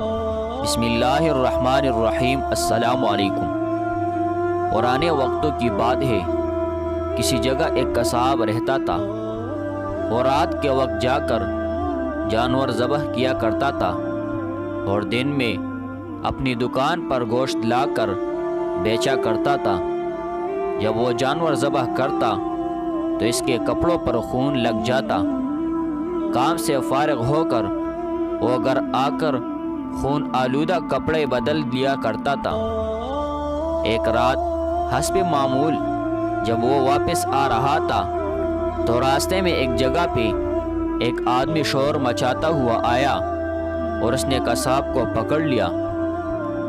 بسم اللہ الرحمن الرحیم۔ السلام علیکم۔ پرانے وقتوں کی بات ہے، کسی جگہ ایک قصاب رہتا تھا۔ وہ رات کے وقت جا کر جانور ذبح کیا کرتا تھا اور دن میں اپنی دکان پر گوشت لا کر بیچا کرتا تھا۔ جب وہ جانور ذبح کرتا تو اس کے کپڑوں پر خون لگ جاتا۔ کام سے فارغ ہو کر وہ گھر آ کر خون آلودہ کپڑے بدل دیا کرتا تھا۔ ایک رات حسب معمول جب وہ واپس آ رہا تھا تو راستے میں ایک جگہ پہ ایک آدمی شور مچاتا ہوا آیا اور اس نے قصاب کو پکڑ لیا۔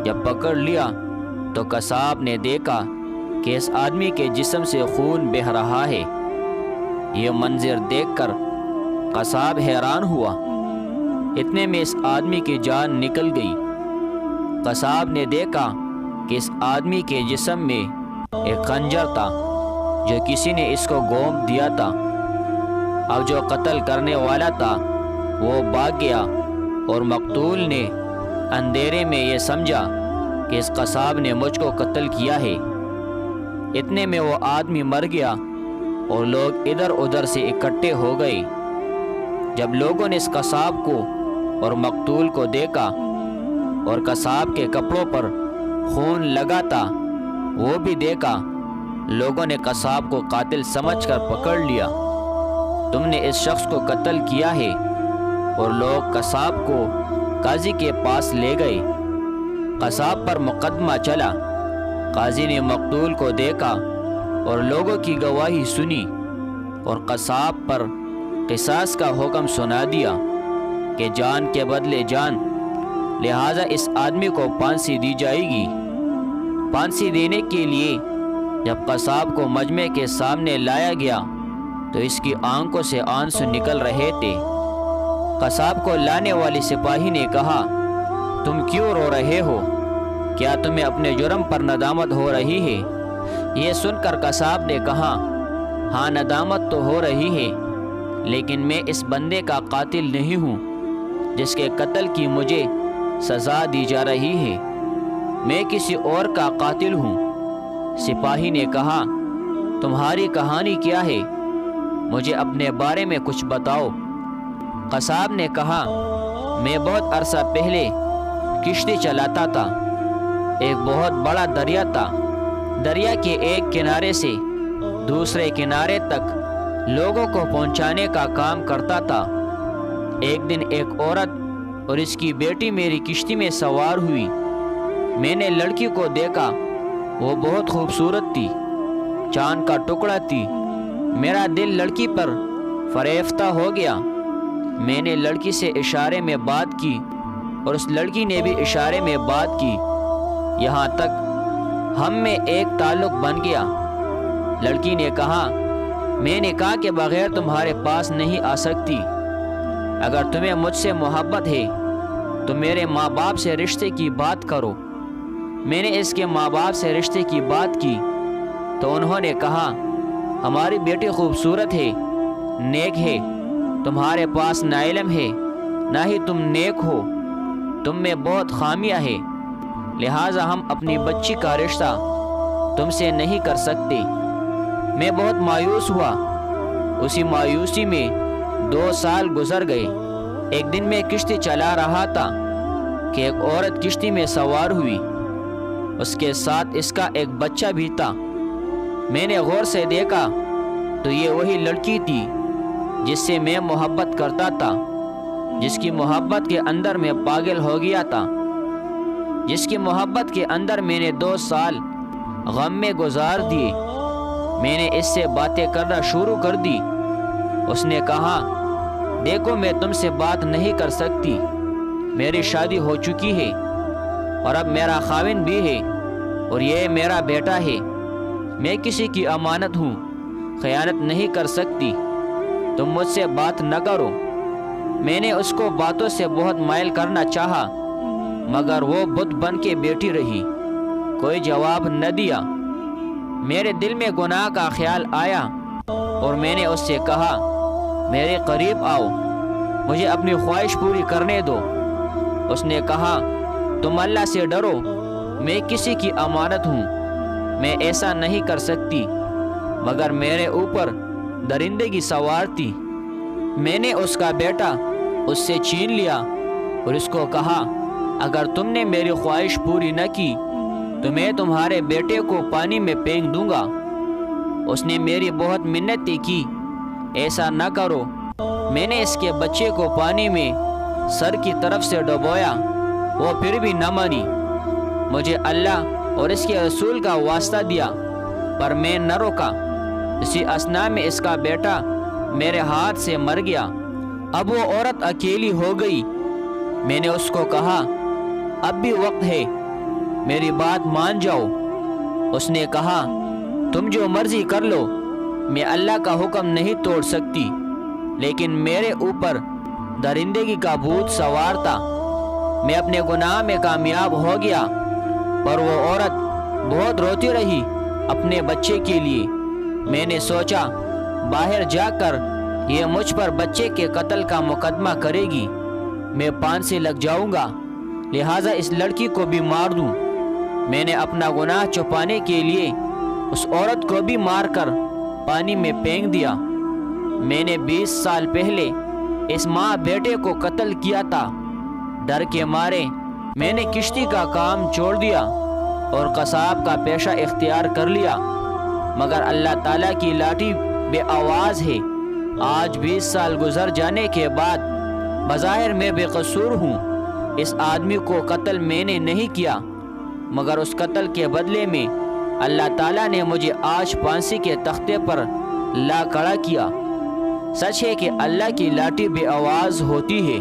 جب پکڑ لیا تو قصاب نے دیکھا کہ اس آدمی کے جسم سے خون بہہ رہا ہے۔ یہ منظر دیکھ کر قصاب حیران ہوا۔ اتنے میں اس آدمی کی جان نکل گئی۔ قصاب نے دیکھا کہ اس آدمی کے جسم میں ایک خنجر تھا جو کسی نے اس کو گھونپ دیا تھا۔ اب جو قتل کرنے والا تھا وہ بھاگ گیا اور مقتول نے اندھیرے میں یہ سمجھا کہ اس قصاب نے مجھ کو قتل کیا ہے۔ اتنے میں وہ آدمی مر گیا اور لوگ ادھر ادھر سے اکٹھے ہو گئے۔ جب لوگوں نے اس قصاب کو اور مقتول کو دیکھا اور قصاب کے کپڑوں پر خون لگا تھا وہ بھی دیکھا، لوگوں نے قصاب کو قاتل سمجھ کر پکڑ لیا۔ تم نے اس شخص کو قتل کیا ہے، اور لوگ قصاب کو قاضی کے پاس لے گئے۔ قصاب پر مقدمہ چلا۔ قاضی نے مقتول کو دیکھا اور لوگوں کی گواہی سنی اور قصاب پر قصاص کا حکم سنا دیا کہ جان کے بدلے جان، لہٰذا اس آدمی کو پھانسی دی جائے گی۔ پھانسی دینے کے لیے جب قصاب کو مجمع کے سامنے لایا گیا تو اس کی آنکھوں سے آنسو نکل رہے تھے۔ قصاب کو لانے والے سپاہی نے کہا، تم کیوں رو رہے ہو؟ کیا تمہیں اپنے جرم پر ندامت ہو رہی ہے؟ یہ سن کر قصاب نے کہا، ہاں ندامت تو ہو رہی ہے، لیکن میں اس بندے کا قاتل نہیں ہوں جس کے قتل کی مجھے سزا دی جا رہی ہے، میں کسی اور کا قاتل ہوں۔ سپاہی نے کہا، تمہاری کہانی کیا ہے؟ مجھے اپنے بارے میں کچھ بتاؤ۔ قصاب نے کہا، میں بہت عرصہ پہلے کشتی چلاتا تھا۔ ایک بہت بڑا دریا تھا۔ دریا کے ایک کنارے سے دوسرے کنارے تک لوگوں کو پہنچانے کا کام کرتا تھا۔ ایک دن ایک عورت اور اس کی بیٹی میری کشتی میں سوار ہوئی۔ میں نے لڑکی کو دیکھا، وہ بہت خوبصورت تھی، چاند کا ٹکڑا تھی۔ میرا دل لڑکی پر فریفتہ ہو گیا۔ میں نے لڑکی سے اشارے میں بات کی اور اس لڑکی نے بھی اشارے میں بات کی، یہاں تک ہم میں ایک تعلق بن گیا۔ لڑکی نے کہا، میں نے کہا کہ بغیر تمہارے پاس نہیں آ سکتی۔ اگر تمہیں مجھ سے محبت ہے تو میرے ماں باپ سے رشتے کی بات کرو۔ میں نے اس کے ماں باپ سے رشتے کی بات کی تو انہوں نے کہا، ہماری بیٹی خوبصورت ہے، نیک ہے، تمہارے پاس نہ علم ہے نہ ہی تم نیک ہو، تم میں بہت خامیاں ہے، لہٰذا ہم اپنی بچی کا رشتہ تم سے نہیں کر سکتے۔ میں بہت مایوس ہوا۔ اسی مایوسی میں 2 سال گزر گئے۔ ایک دن میں کشتی چلا رہا تھا کہ ایک عورت کشتی میں سوار ہوئی، اس کے ساتھ اس کا ایک بچہ بھی تھا۔ میں نے غور سے دیکھا تو یہ وہی لڑکی تھی جس سے میں محبت کرتا تھا، جس کی محبت کے اندر میں پاگل ہو گیا تھا، جس کی محبت کے اندر میں نے 2 سال غم میں گزار دیے۔ میں نے اس سے باتیں کرنا شروع کر دی۔ اس نے کہا، دیکھو میں تم سے بات نہیں کر سکتی، میری شادی ہو چکی ہے اور اب میرا خاوند بھی ہے اور یہ میرا بیٹا ہے، میں کسی کی امانت ہوں، خیانت نہیں کر سکتی، تم مجھ سے بات نہ کرو۔ میں نے اس کو باتوں سے بہت مائل کرنا چاہا مگر وہ بت بن کے بیٹھی رہی، کوئی جواب نہ دیا۔ میرے دل میں گناہ کا خیال آیا اور میں نے اس سے کہا، میرے قریب آؤ، مجھے اپنی خواہش پوری کرنے دو۔ اس نے کہا تم اللہ سے ڈرو، میں کسی کی امانت ہوں، میں ایسا نہیں کر سکتی، مگر میرے اوپر درندگی سوار تھی، میں نے اس کا بیٹا اس سے چھین لیا اور اس کو کہا اگر تم نے میری خواہش پوری نہ کی تو میں تمہارے بیٹے کو پانی میں پھینک دوں گا۔ اس نے میری بہت منتیں کی ایسا نہ کرو، میں نے اس کے بچے کو پانی میں سر کی طرف سے ڈبویا، وہ پھر بھی نہ مانی، مجھے اللہ اور اس کے رسول کا واسطہ دیا پر میں نہ روکا، اسی اثنا میں اس کا بیٹا میرے ہاتھ سے مر گیا۔ اب وہ عورت اکیلی ہو گئی، میں نے اس کو کہا اب بھی وقت ہے، میری بات مان جاؤ۔ اس نے کہا تم جو مرضی کر لو، میں اللہ کا حکم نہیں توڑ سکتی، لیکن میرے اوپر درندگی کا بھوت سوار تھا، میں اپنے گناہ میں کامیاب ہو گیا۔ پر وہ عورت بہت روتی رہی اپنے بچے کے لیے، میں نے سوچا باہر جا کر یہ مجھ پر بچے کے قتل کا مقدمہ کرے گی، میں پھانسی لگ جاؤں گا، لہٰذا اس لڑکی کو بھی مار دوں۔ میں نے اپنا گناہ چھپانے کے لیے اس عورت کو بھی مار کر پانی میں پھینک دیا۔ میں نے 20 سال پہلے اس ماں بیٹے کو قتل کیا تھا، ڈر کے مارے میں نے کشتی کا کام چھوڑ دیا اور قصاب کا پیشہ اختیار کر لیا، مگر اللہ تعالیٰ کی لاٹھی بے آواز ہے۔ آج 20 سال گزر جانے کے بعد بظاہر میں بے قصور ہوں، اس آدمی کو قتل میں نے نہیں کیا، مگر اس قتل کے بدلے میں اللہ تعالیٰ نے مجھے آج پھانسی کے تختے پر لا کھڑا کیا۔ سچ ہے کہ اللہ کی لاٹھی بے آواز ہوتی ہے۔